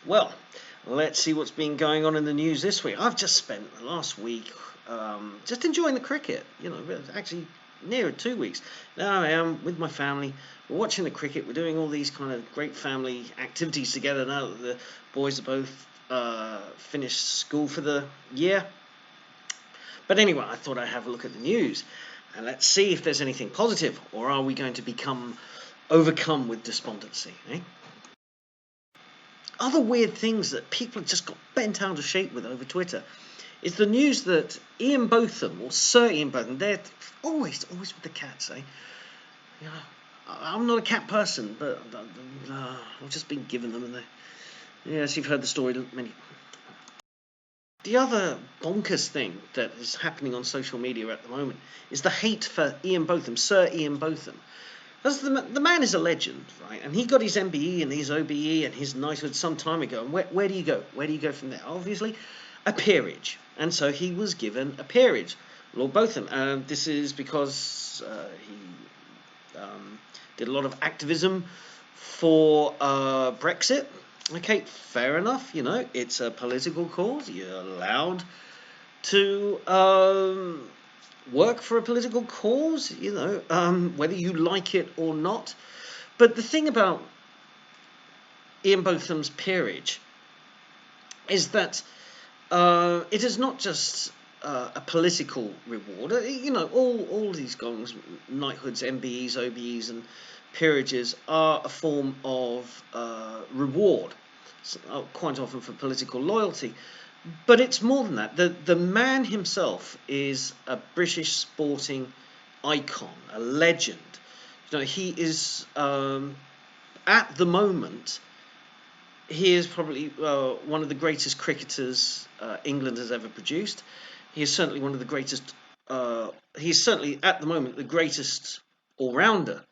Well, let's see what's been going on in the news this week. I've just spent the last week just enjoying the cricket. Actually near 2 weeks. Now I am with my family. We're watching the cricket. We're doing all these kind of great family activities together now that the boys are both finished school for the year. But anyway, I thought I'd have a look at the news and let's see if there's anything positive, or are we going to become overcome with despondency, eh? Other weird things that people have just got bent out of shape with over Twitter is the news that Ian Botham, or Sir Ian Botham, they're always with the cats, eh? I'm not a cat person, but I've just been given them, and yes, you've heard the story many. The other bonkers thing that is happening on social media at the moment is the hate for Ian Botham, Sir Ian Botham. As the man is a legend, right? And he got his MBE and his OBE and his knighthood some time ago. And where do you go? Where do you go from there? Obviously, a peerage. And so he was given a peerage, Lord Botham. This is because he did a lot of activism for Brexit. Okay, fair enough. It's a political cause. You're allowed to work for a political cause, whether you like it or not. But the thing about Ian Botham's peerage is that it is not just a political reward. All these gongs, knighthoods, MBEs, OBEs, and peerages are a form of reward, quite often for political loyalty. But it's more than that. The man himself is a British sporting icon, a legend. He is at the moment. He is probably one of the greatest cricketers England has ever produced. He is certainly one of the greatest. He's certainly at the moment the greatest all-rounder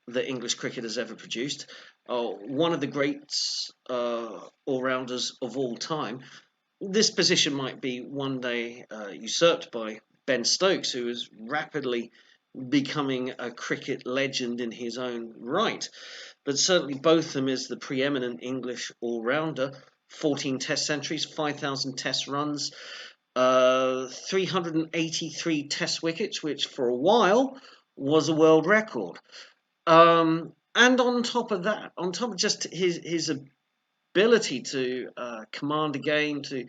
that English cricket has ever produced. One of the great all-rounders of all time. This position might be one day usurped by Ben Stokes, who is rapidly becoming a cricket legend in his own right. But certainly Botham is the preeminent English all-rounder. 14 test centuries, 5,000 test runs, 383 test wickets, which for a while was a world record. And on top of that, on top of just his ability to command a game, to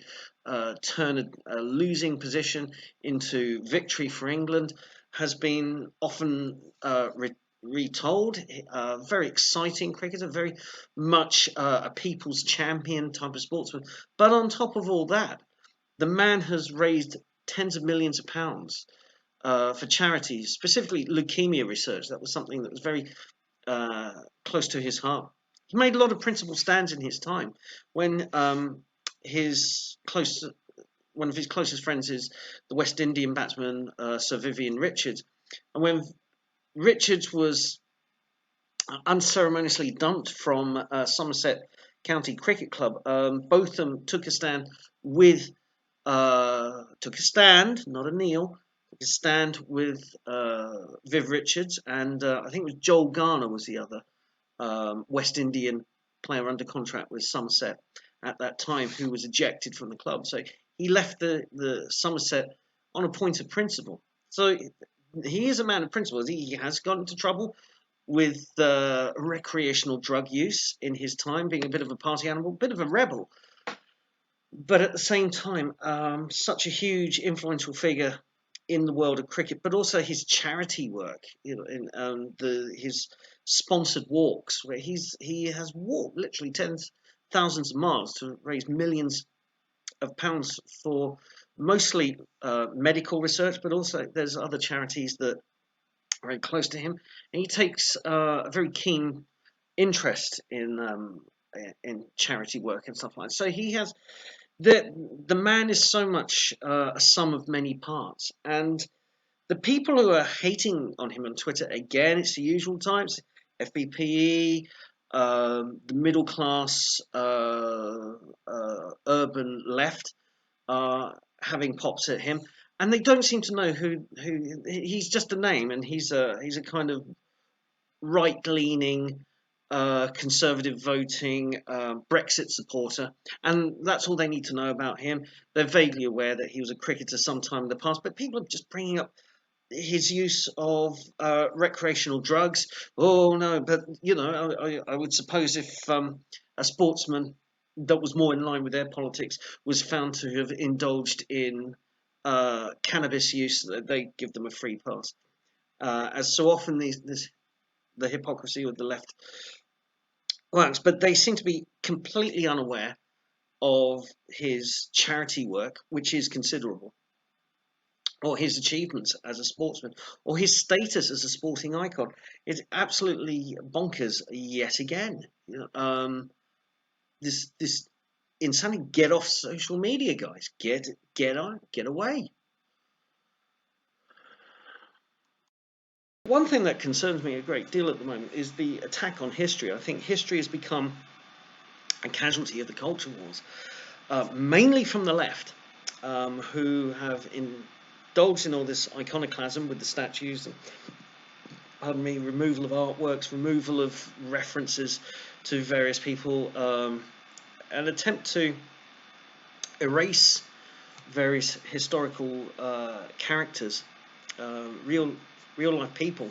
turn a losing position into victory for England, has been often retold. Very exciting cricketer, very much a people's champion type of sportsman. But on top of all that, the man has raised tens of millions of pounds for charities, specifically leukemia research. That was something that was very close to his heart. He made a lot of principled stands in his time when one of his closest friends is the West Indian batsman Sir Vivian Richards, and when Richards was unceremoniously dumped from Somerset County Cricket Club, Botham took a stand not a kneel, took a stand with Viv Richards, and I think it was Joel Garner was the other West Indian player under contract with Somerset at that time, who was ejected from the club. So he left the Somerset on a point of principle. So he is a man of principle. He has got into trouble with recreational drug use in his time, being a bit of a party animal, a bit of a rebel. But at the same time, such a huge influential figure in the world of cricket, but also his charity work, his sponsored walks, where he has walked literally tens thousands of miles to raise millions of pounds for mostly medical research, but also there's other charities that are very close to him, and he takes a very keen interest in charity work and stuff like that. So he has. The man is so much a sum of many parts, and the people who are hating on him on Twitter, again, it's the usual types: FBPE, the middle class, urban left, having pops at him, and they don't seem to know who he's just a name, and he's a kind of right-leaning conservative voting, Brexit supporter, and that's all they need to know about him. They're vaguely aware that he was a cricketer sometime in the past, but people are just bringing up his use of recreational drugs. Oh no, but I would suppose if a sportsman that was more in line with their politics was found to have indulged in cannabis use, they give them a free pass. As so often the hypocrisy of the left works, but they seem to be completely unaware of his charity work, which is considerable, or his achievements as a sportsman, or his status as a sporting icon. It's absolutely bonkers yet again. This insanity. Get off social media, guys. Get on. Get away. One thing that concerns me a great deal at the moment is the attack on history. I think history has become a casualty of the culture wars, mainly from the left, who have indulged in all this iconoclasm with the statues and, pardon me, removal of artworks, removal of references to various people, an attempt to erase various historical characters, real life people,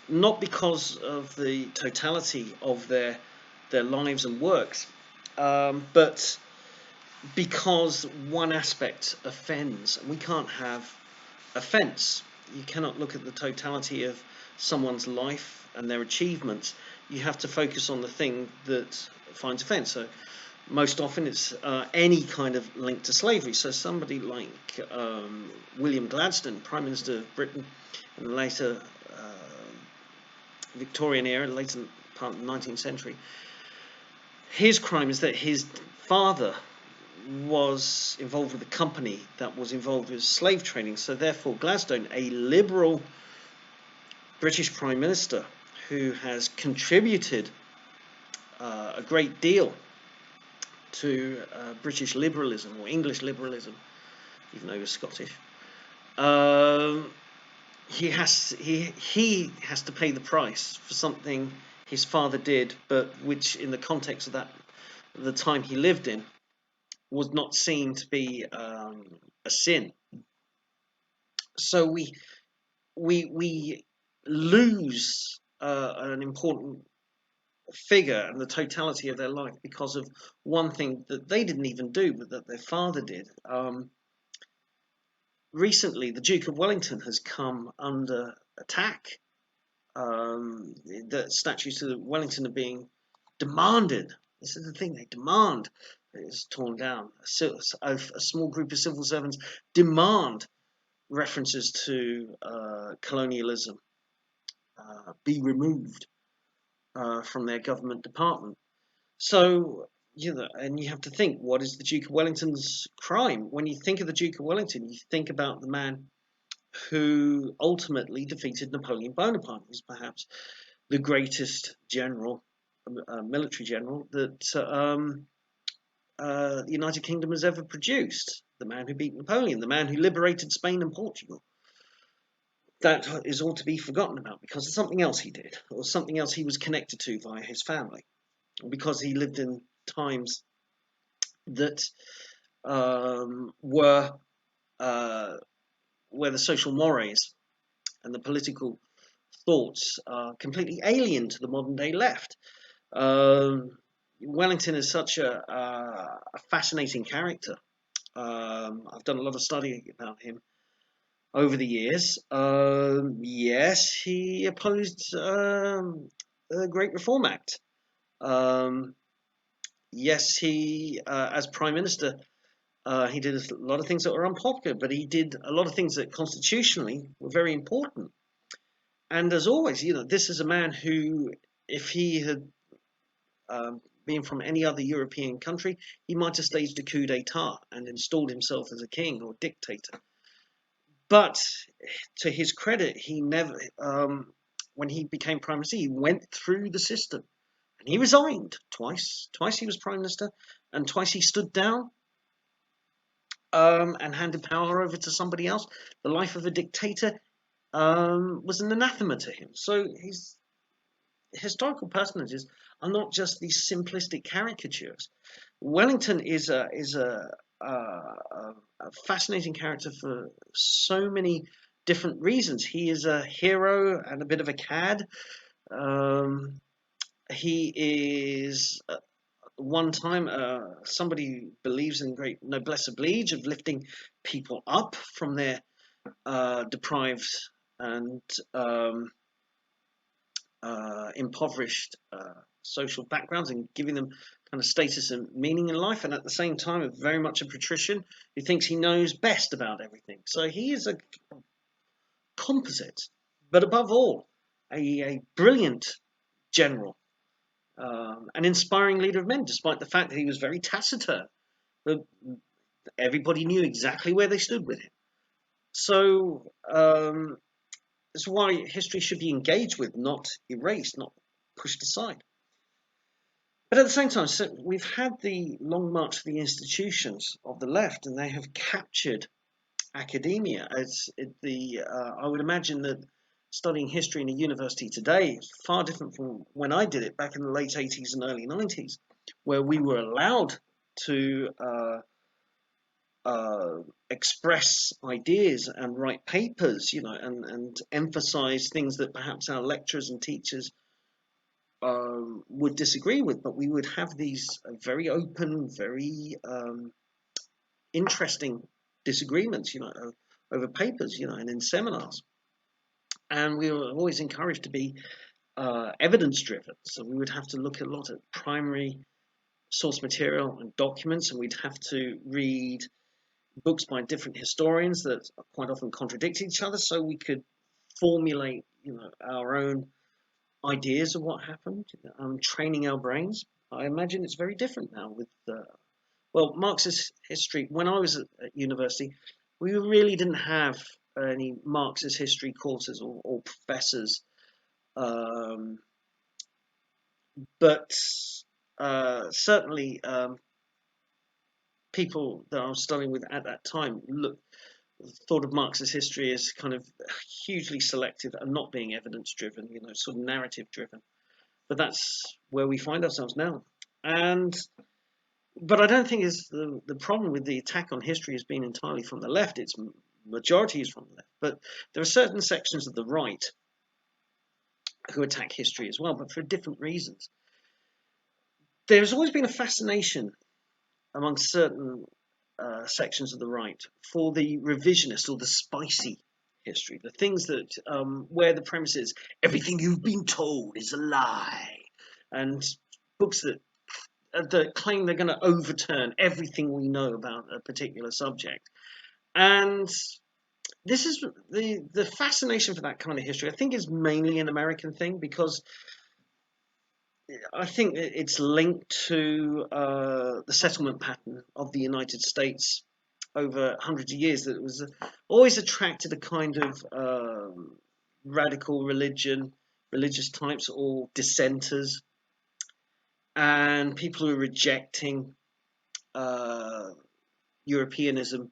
not because of the totality of their lives and works, but because one aspect offends, and we can't have offence. You cannot look at the totality of someone's life and their achievements. You have to focus on the thing that finds offence. So most often it's any kind of link to slavery. So somebody like William Gladstone, Prime Minister of Britain in the later Victorian era, later part of the 19th century, his crime is that his father was involved with a company that was involved with slave trading. So therefore Gladstone, a liberal British Prime Minister who has contributed a great deal to British liberalism, or English liberalism, even though he was Scottish, he has to pay the price for something his father did, but which in the context of the time he lived in, was not seen to be a sin. So we lose an important figure and the totality of their life because of one thing that they didn't even do, but that their father did. Recently, the Duke of Wellington has come under attack. The statues of Wellington are being demanded. This is the thing, they demand. It's torn down. A small group of civil servants demand references to colonialism be removed from their government department. So, and you have to think, what is the Duke of Wellington's crime? When you think of the Duke of Wellington, you think about the man who ultimately defeated Napoleon Bonaparte, who's perhaps the greatest general, military general that the United Kingdom has ever produced. The man who beat Napoleon, the man who liberated Spain and Portugal. That is all to be forgotten about because of something else he did, or something else he was connected to via his family, because he lived in times that were where the social mores and the political thoughts are completely alien to the modern day left. Wellington is such a fascinating character. I've done a lot of study about him over the years. Yes, he opposed the Great Reform Act. Yes, he, as Prime Minister, he did a lot of things that were unpopular, but he did a lot of things that constitutionally were very important. And as always, this is a man who, if he had been from any other European country, he might have staged a coup d'etat and installed himself as a king or dictator. But to his credit, he never, when he became Prime Minister, he went through the system. And he resigned twice. Twice he was Prime Minister, and twice he stood down and handed power over to somebody else. The life of a dictator was an anathema to him. So historical personages are not just these simplistic caricatures. Wellington is a fascinating character for so many different reasons. He is a hero and a bit of a cad. Um, he is one time somebody who believes in great noblesse oblige of lifting people up from their deprived and impoverished social backgrounds and giving them kind of status and meaning in life, and at the same time, very much a patrician who thinks he knows best about everything. So he is a composite, but above all, a brilliant general, an inspiring leader of men, despite the fact that he was very taciturn. But everybody knew exactly where they stood with him. So that's why history should be engaged with, not erased, not pushed aside. But at the same time, so we've had the long march of the institutions of the left, and they have captured academia. I would imagine that studying history in a university today is far different from when I did it back in the late 80s and early 90s, where we were allowed to express ideas and write papers, and emphasize things that perhaps our lecturers and teachers would disagree with, but we would have these very open, very interesting disagreements, over papers, and in seminars. And we were always encouraged to be evidence driven. So we would have to look a lot at primary source material and documents, and we'd have to read books by different historians that quite often contradict each other, so we could formulate, our own ideas of what happened, training our brains. I imagine it's very different now with, Marxist history. When I was at university, we really didn't have any Marxist history courses or professors, um, but certainly people that I was studying with at that time thought of Marxist history as kind of hugely selective and not being evidence driven, sort of narrative driven. But that's where we find ourselves now. But I don't think is the problem with the attack on history has been entirely from the left. Its majority is from the left. But there are certain sections of the right who attack history as well, but for different reasons. There's always been a fascination among certain sections of the right for the revisionist or the spicy history, the things that where the premise is everything you've been told is a lie, and books that claim they're going to overturn everything we know about a particular subject. And this is the fascination for that kind of history, I think, is mainly an American thing, because I think it's linked to the settlement pattern of the United States over hundreds of years, that it was always attracted a kind of radical religious types or dissenters, and people who are rejecting Europeanism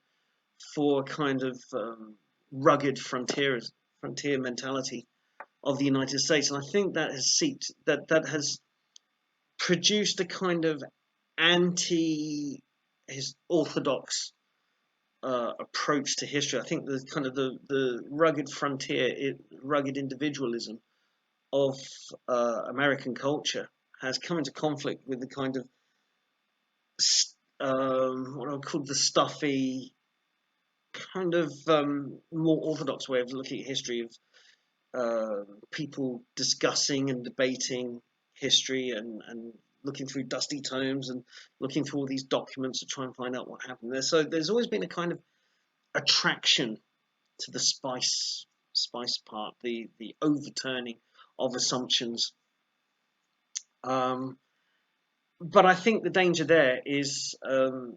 for a kind of rugged frontier mentality of the United States. And I think that that has produced a kind of anti orthodox approach to history. I think the kind of the rugged frontier, rugged individualism of American culture has come into conflict with the kind of what I would call the stuffy, kind of more orthodox way of looking at history, of people discussing and debating history, and looking through dusty tomes and looking through all these documents to try and find out what happened there. So there's always been a kind of attraction to the spice part, the overturning of assumptions. But I think the danger there is that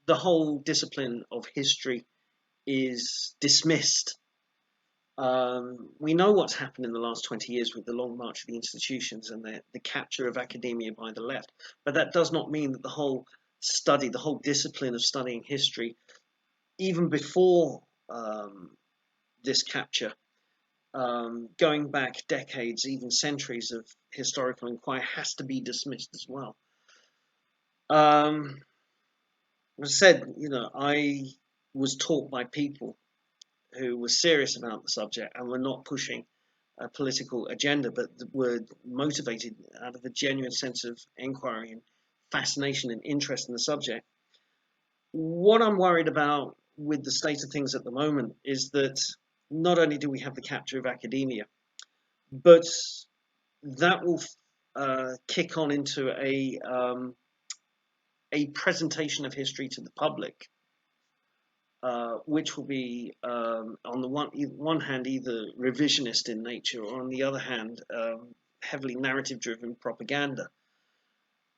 the whole discipline of history is dismissed. We know what's happened in the last 20 years with the long march of the institutions and the capture of academia by the left, but that does not mean that the whole discipline of studying history, even before this capture, going back decades, even centuries of historical inquiry has to be dismissed as well. As I said, I was taught by people who were serious about the subject and were not pushing a political agenda, but were motivated out of a genuine sense of inquiry and fascination and interest in the subject. What I'm worried about with the state of things at the moment is that not only do we have the capture of academia, but that will kick on into a presentation of history to the public, which will be on the one hand either revisionist in nature, or on the other hand heavily narrative-driven propaganda.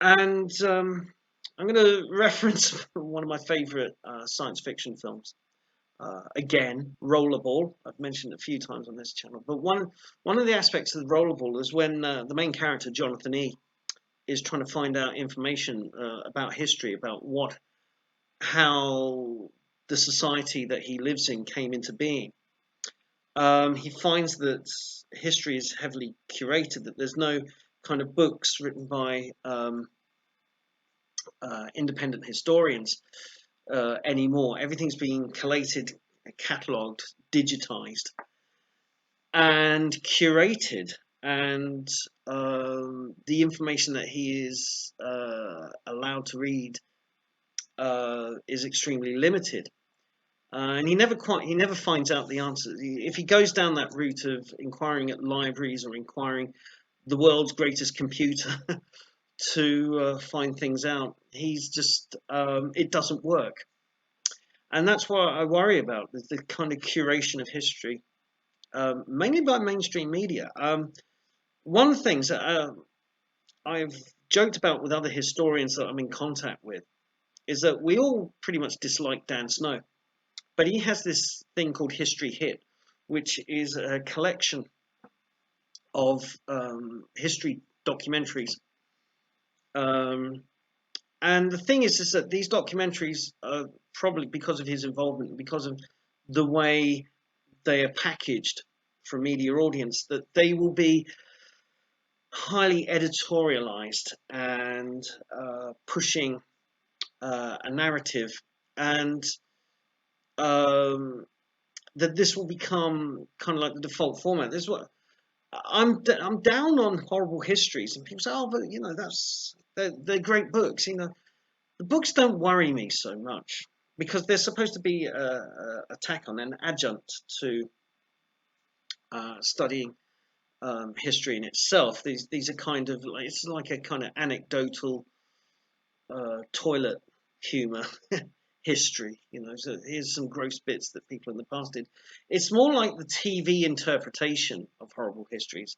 And I'm going to reference one of my favourite science fiction films. Again, Rollerball. I've mentioned it a few times on this channel. But one of the aspects of the Rollerball is when the main character, Jonathan E., is trying to find out information about history, about how the society that he lives in came into being. He finds that history is heavily curated, that there's no kind of books written by independent historians anymore. Everything's being collated, catalogued, digitized, and curated. And the information that he is allowed to read is extremely limited. And he never finds out the answers. If he goes down that route of inquiring at libraries or inquiring the world's greatest computer to find things out, he's just it doesn't work. And that's what I worry about, the kind of curation of history, mainly by mainstream media. One of the things that I've joked about with other historians that I'm in contact with is that we all pretty much dislike Dan Snow. But he has this thing called History Hit, which is a collection of history documentaries. And the thing is that these documentaries are probably because of his involvement, because of the way they are packaged for a media audience, that they will be highly editorialized and pushing a narrative, and that this will become kind of like the default format. This is what I'm down on horrible histories, and people say, "Oh, but they're great books." The books don't worry me so much because they're supposed to be a tack on, an adjunct to studying history in itself. These are kind of like, it's like a kind of anecdotal toilet humor history. So here's some gross bits that people in the past did. It's more like the TV interpretation of horrible histories,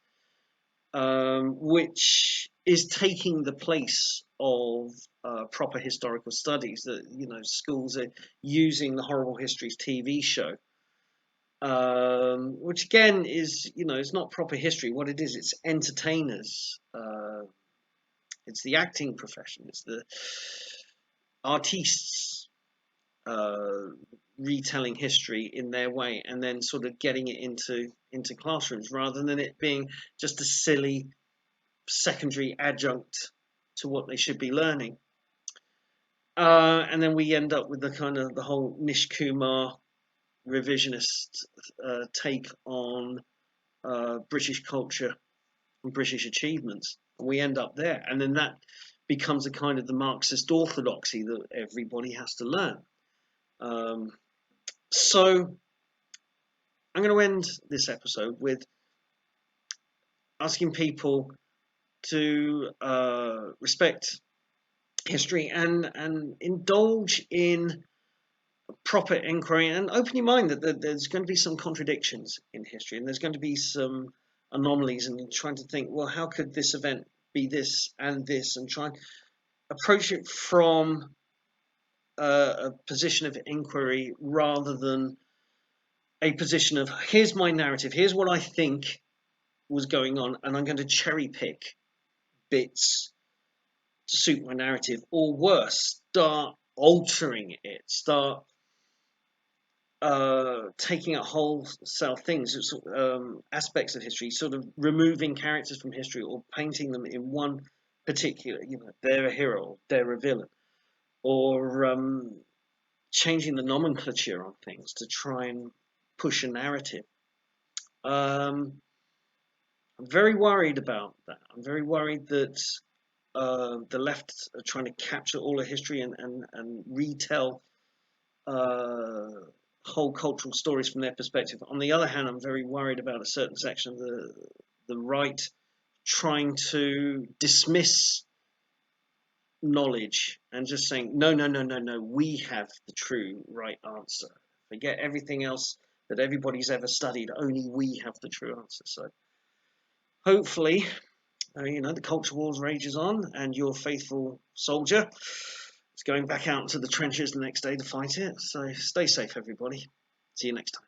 which is taking the place of proper historical studies. That schools are using the Horrible Histories TV show, which again is it's not proper history. What it is, it's entertainers. It's the acting profession. It's the artistes retelling history in their way, and then sort of getting it into classrooms, rather than it being just a silly secondary adjunct to what they should be learning. And then we end up with the whole Nish Kumar revisionist take on British culture and British achievements. And we end up there, and then that becomes a kind of the Marxist orthodoxy that everybody has to learn. So I'm going to end this episode with asking people to respect history and indulge in proper inquiry, and open your mind that there's going to be some contradictions in history, and there's going to be some anomalies, and trying to think, well, how could this event be this and this, and try and approach it from a position of inquiry rather than a position of, here's my narrative, here's what I think was going on, and I'm going to cherry pick bits to suit my narrative, or worse, start altering it, start taking out wholesale things, aspects of history, sort of removing characters from history or painting them in one particular, they're a hero, or they're a villain, or changing the nomenclature on things to try and push a narrative. I'm very worried about that. I'm very worried that the left are trying to capture all of history and retell whole cultural stories from their perspective. On the other hand, I'm very worried about a certain section of the right trying to dismiss knowledge and just saying, no, no, no, no, no, we have the true right answer. Forget everything else that everybody's ever studied. Only we have the true answer. So hopefully, the culture wars rages on, and your faithful soldier is going back out into the trenches the next day to fight it. So stay safe, everybody. See you next time.